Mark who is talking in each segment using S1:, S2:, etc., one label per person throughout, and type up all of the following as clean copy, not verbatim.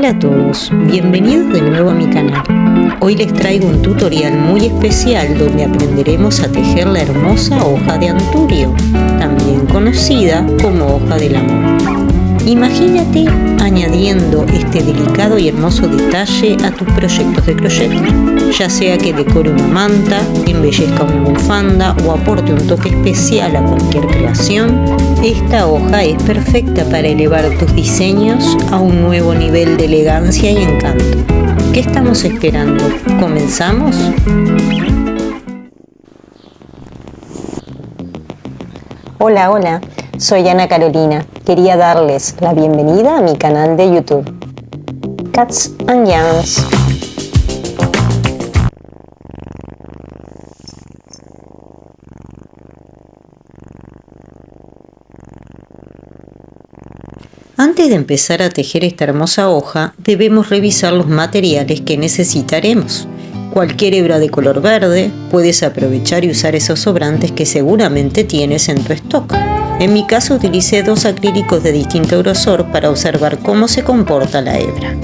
S1: Hola a todos, bienvenidos de nuevo a mi canal. Hoy les traigo un tutorial muy especial donde aprenderemos a tejer la hermosa hoja de anturio, también conocida como hoja del amor. Imagínate añadiendo este delicado y hermoso detalle a tus proyectos de crochet, ya sea que decore una manta, embellezca una bufanda o aporte un toque especial a cualquier creación. Esta hoja es perfecta para elevar tus diseños a un nuevo nivel de elegancia y encanto. ¿Qué estamos esperando? ¿Comenzamos?
S2: Hola, soy Ana Carolina. Quería darles la bienvenida a mi canal de YouTube, Cats and Yarns.
S1: Antes de empezar a tejer esta hermosa hoja, debemos revisar los materiales que necesitaremos. Cualquier hebra de color verde, puedes aprovechar y usar esos sobrantes que seguramente tienes en tu stock. En mi caso utilicé 2 acrílicos de distinto grosor para observar cómo se comporta la hebra.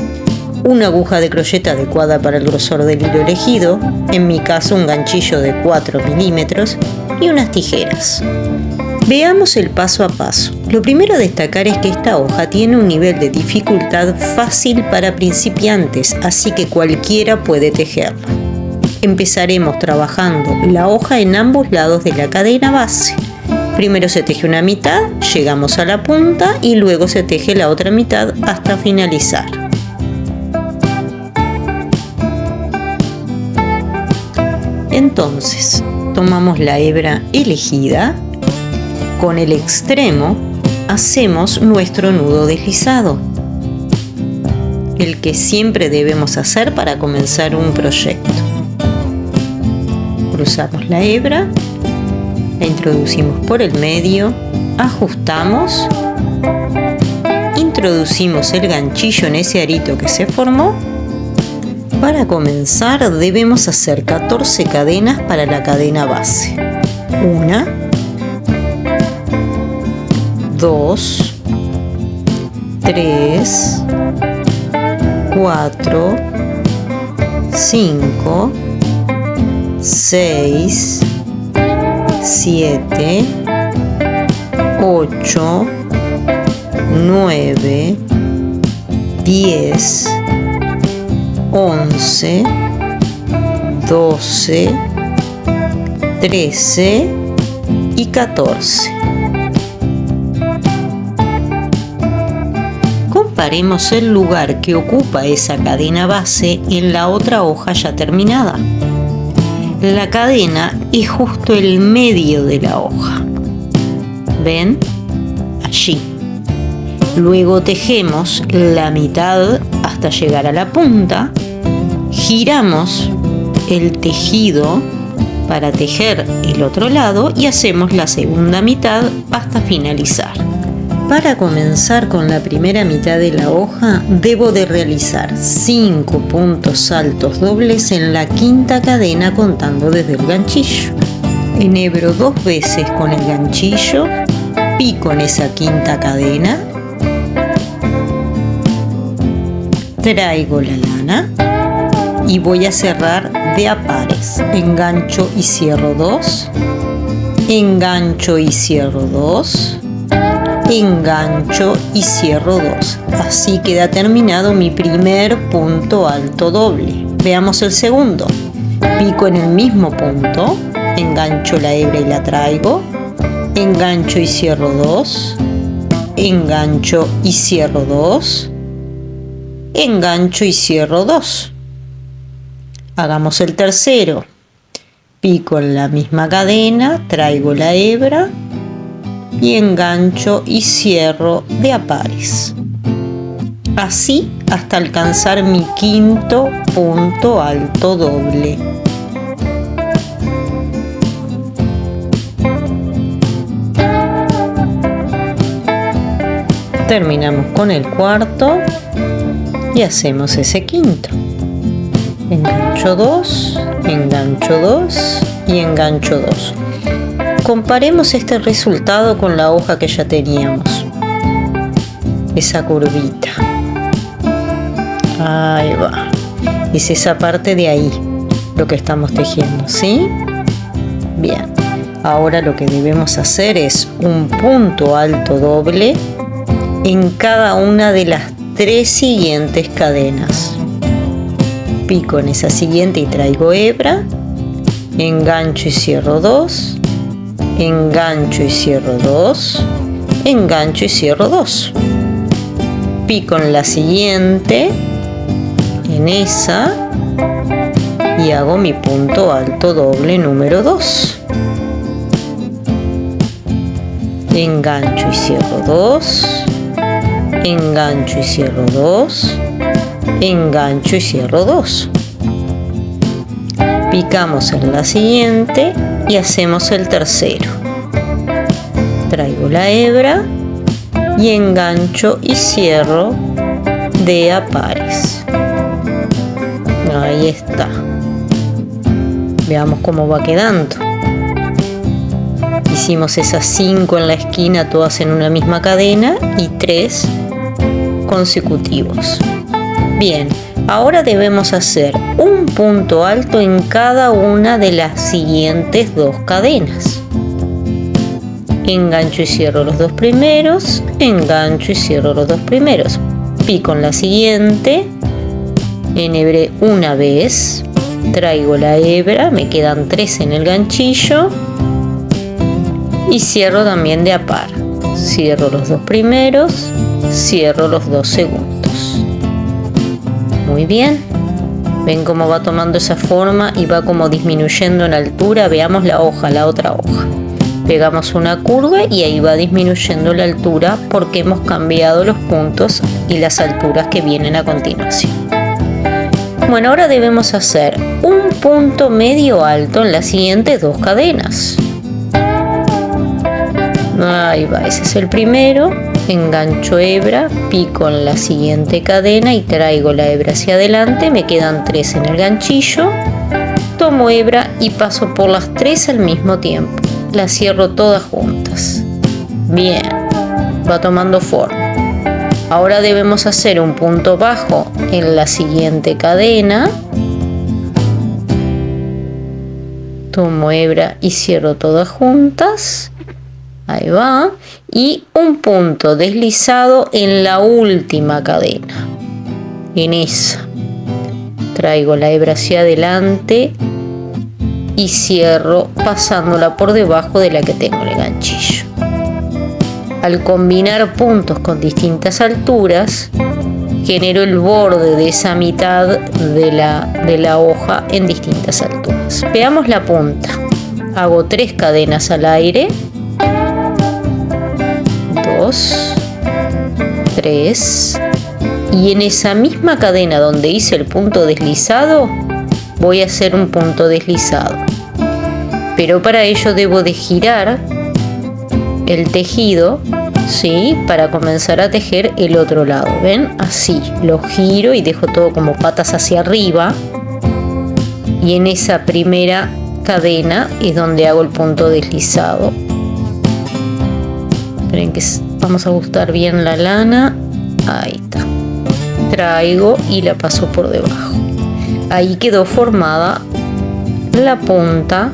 S1: Una aguja de crochet adecuada para el grosor del hilo elegido, en mi caso un ganchillo de 4 milímetros y unas tijeras. Veamos el paso a paso. Lo primero a destacar es que esta hoja tiene un nivel de dificultad fácil para principiantes, así que cualquiera puede tejerla. Empezaremos trabajando la hoja en ambos lados de la cadena base. Primero se teje una mitad, llegamos a la punta y luego se teje la otra mitad hasta finalizar. Entonces, tomamos la hebra elegida. Con el extremo hacemos nuestro nudo deslizado, el que siempre debemos hacer para comenzar un proyecto. Cruzamos la hebra, la introducimos por el medio, ajustamos, introducimos el ganchillo en ese arito que se formó. Para comenzar debemos hacer 14 cadenas para la cadena base. 1, 2, 3, 4, 5, 6, 7, 8, 9, 10, 11, 12, 13 y 14. Comparemos el lugar que ocupa esa cadena base en la otra hoja ya terminada. La cadena es justo el medio de la hoja. ¿Ven? Allí. Luego tejemos la mitad hasta llegar a la punta. Giramos el tejido para tejer el otro lado y hacemos la segunda mitad hasta finalizar. Para comenzar con la primera mitad de la hoja, debo de realizar 5 puntos altos dobles en la quinta cadena contando desde el ganchillo. Enhebro 2 veces con el ganchillo, pico en esa quinta cadena, traigo la lana y voy a cerrar de a pares. Engancho y cierro 2, engancho y cierro 2, engancho y cierro 2. Así queda terminado mi primer punto alto doble. Veamos el segundo. Pico en el mismo punto, engancho la hebra y la traigo, engancho y cierro 2, engancho y cierro 2, engancho y cierro 2. Hagamos el tercero. Pico en la misma cadena, traigo la hebra y engancho y cierro de a pares. Así hasta alcanzar mi quinto punto alto doble. Terminamos con el cuarto y hacemos ese quinto. Engancho 2, engancho 2 y engancho 2. Comparemos este resultado con la hoja que ya teníamos. Esa curvita. Ahí va. Es esa parte de ahí lo que estamos tejiendo, ¿sí? Bien. Ahora lo que debemos hacer es un punto alto doble en cada una de las 3 siguientes cadenas. Pico en esa siguiente y traigo hebra, engancho y cierro 2, engancho y cierro 2, engancho y cierro 2. Pico en la siguiente, en esa, y hago mi punto alto doble número 2. Engancho y cierro 2, engancho y cierro 2, engancho y cierro 2. Picamos en la siguiente y hacemos el tercero. Traigo la hebra y engancho y cierro de a pares. Ahí está. Veamos cómo va quedando. Hicimos esas 5 en la esquina, todas en una misma cadena, y 3 consecutivos. Bien, ahora debemos hacer un punto alto en cada una de las siguientes 2 cadenas. Engancho y cierro los 2 primeros, engancho y cierro los 2 primeros. Pico en la siguiente, enhebré una vez, traigo la hebra, me quedan 3 en el ganchillo y cierro también de a par. Cierro los 2 primeros, cierro los 2 segundos. Muy bien. Ven cómo va tomando esa forma y va como disminuyendo en altura. Veamos la hoja, la otra hoja. Pegamos una curva y ahí va disminuyendo la altura porque hemos cambiado los puntos y las alturas que vienen a continuación. Bueno, ahora debemos hacer un punto medio alto en las siguientes 2 cadenas. Ahí va, ese es el primero. Engancho hebra, pico en la siguiente cadena y traigo la hebra hacia adelante. Me quedan 3 en el ganchillo. Tomo hebra y paso por las 3 al mismo tiempo. Las cierro todas juntas. Bien, va tomando forma. Ahora debemos hacer un punto bajo en la siguiente cadena. Tomo hebra y cierro todas juntas. Ahí va. Y un punto deslizado en la última cadena. En esa. Traigo la hebra hacia adelante y cierro pasándola por debajo de la que tengo el ganchillo. Al combinar puntos con distintas alturas, genero el borde de esa mitad de la hoja en distintas alturas. Veamos la punta. Hago 3 cadenas al aire. 2, 3. Y en esa misma cadena donde hice el punto deslizado, voy a hacer un punto deslizado. Pero para ello debo de girar el tejido, ¿sí? Para comenzar a tejer el otro lado. ¿Ven? Así, lo giro y dejo todo como patas hacia arriba. Y en esa primera cadena es donde hago el punto deslizado. Esperen que vamos a ajustar bien la lana. Ahí está. Traigo y la paso por debajo. Ahí quedó formada la punta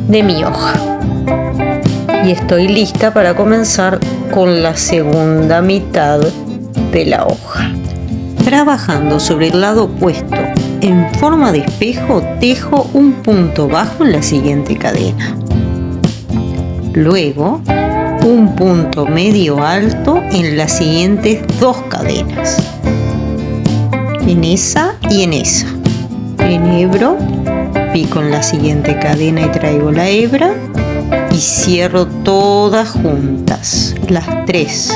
S1: de mi hoja. Y estoy lista para comenzar con la segunda mitad de la hoja. Trabajando sobre el lado opuesto en forma de espejo, tejo un punto bajo en la siguiente cadena. Luego, un punto medio alto en las siguientes 2 cadenas. En esa y en esa. Enhebro, pico en la siguiente cadena y traigo la hebra y cierro todas juntas, las 3.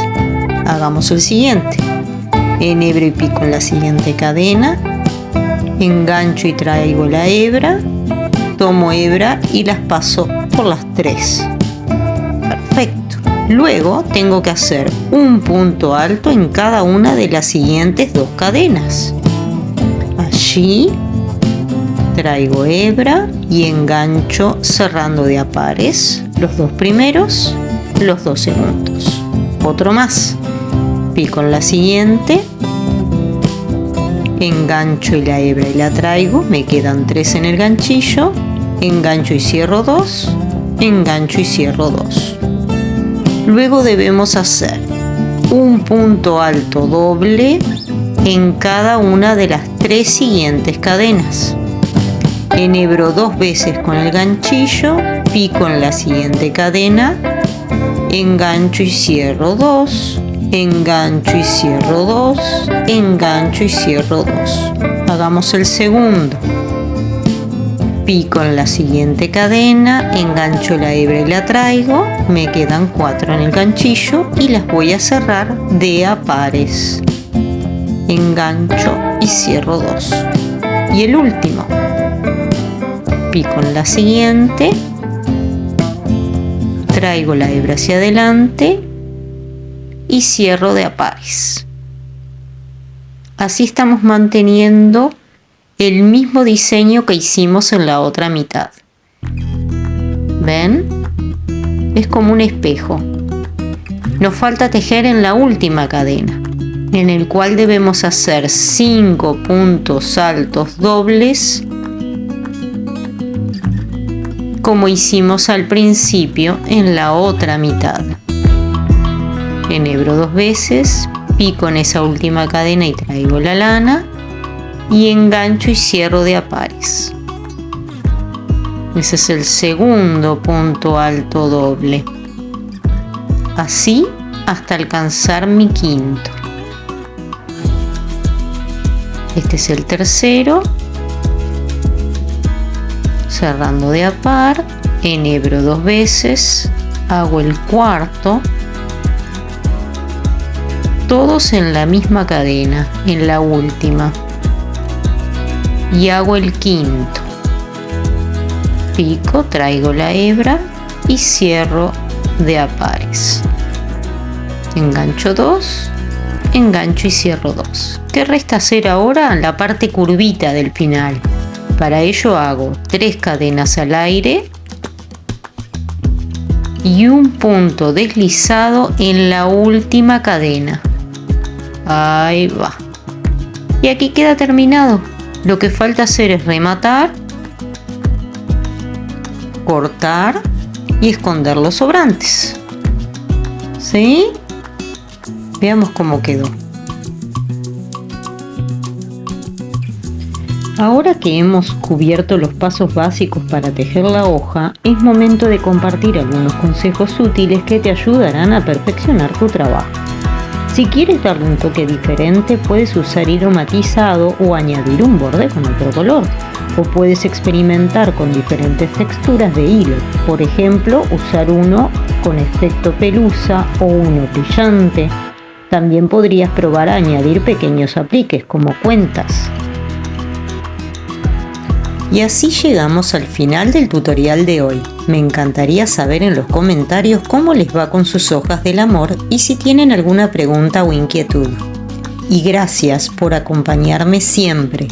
S1: Hagamos el siguiente. Enhebro y pico en la siguiente cadena, engancho y traigo la hebra, tomo hebra y las paso por las 3. Perfecto. Luego tengo que hacer un punto alto en cada una de las siguientes 2 cadenas. Allí traigo hebra y engancho cerrando de a pares los 2 primeros, los 2 segundos. Otro más. Pico en la siguiente, engancho y la hebra y la traigo, me quedan 3 en el ganchillo, engancho y cierro 2, engancho y cierro 2. Luego debemos hacer un punto alto doble en cada una de las 3 siguientes cadenas. Enhebro 2 veces con el ganchillo, pico en la siguiente cadena, engancho y cierro 2, engancho y cierro 2, engancho y cierro 2. Hagamos el segundo. Pico en la siguiente cadena, engancho la hebra y la traigo, me quedan 4 en el ganchillo y las voy a cerrar de a pares. Engancho y cierro 2. Y el último. Pico en la siguiente, traigo la hebra hacia adelante y cierro de a pares. Así estamos manteniendo el mismo diseño que hicimos en la otra mitad. ¿Ven? Es como un espejo. Nos falta tejer en la última cadena, en el cual debemos hacer 5 puntos altos dobles como hicimos al principio en la otra mitad. Enhebro 2 veces, pico en esa última cadena y traigo la lana y engancho y cierro de a pares. Ese es el segundo punto alto doble. Así hasta alcanzar mi quinto. Este es el tercero. Cerrando de a par, enhebro 2 veces, hago el cuarto, todos en la misma cadena, en la última, y hago el quinto. Pico, traigo la hebra y cierro de a pares. Engancho 2, engancho y cierro 2. ¿Qué resta hacer ahora? La parte curvita del final. Para ello hago 3 cadenas al aire y un punto deslizado en la última cadena. Ahí va. Y aquí queda terminado. Lo que falta hacer es rematar, cortar y esconder los sobrantes. ¿Sí? Veamos cómo quedó. Ahora que hemos cubierto los pasos básicos para tejer la hoja, es momento de compartir algunos consejos útiles que te ayudarán a perfeccionar tu trabajo. Si quieres darle un toque diferente, puedes usar hilo matizado o añadir un borde con otro color. O puedes experimentar con diferentes texturas de hilo. Por ejemplo, usar uno con efecto pelusa o uno brillante. También podrías probar a añadir pequeños apliques como cuentas. Y así llegamos al final del tutorial de hoy. Me encantaría saber en los comentarios cómo les va con sus hojas del amor y si tienen alguna pregunta o inquietud. Y gracias por acompañarme siempre.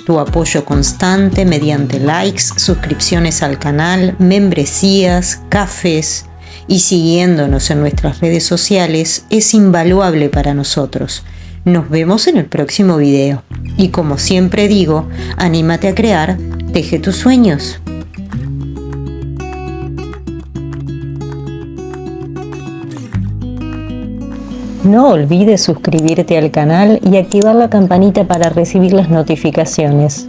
S1: Tu apoyo constante mediante likes, suscripciones al canal, membresías, cafés y siguiéndonos en nuestras redes sociales es invaluable para nosotros. Nos vemos en el próximo video. Y como siempre digo, anímate a crear, teje tus sueños.
S2: No olvides suscribirte al canal y activar la campanita para recibir las notificaciones.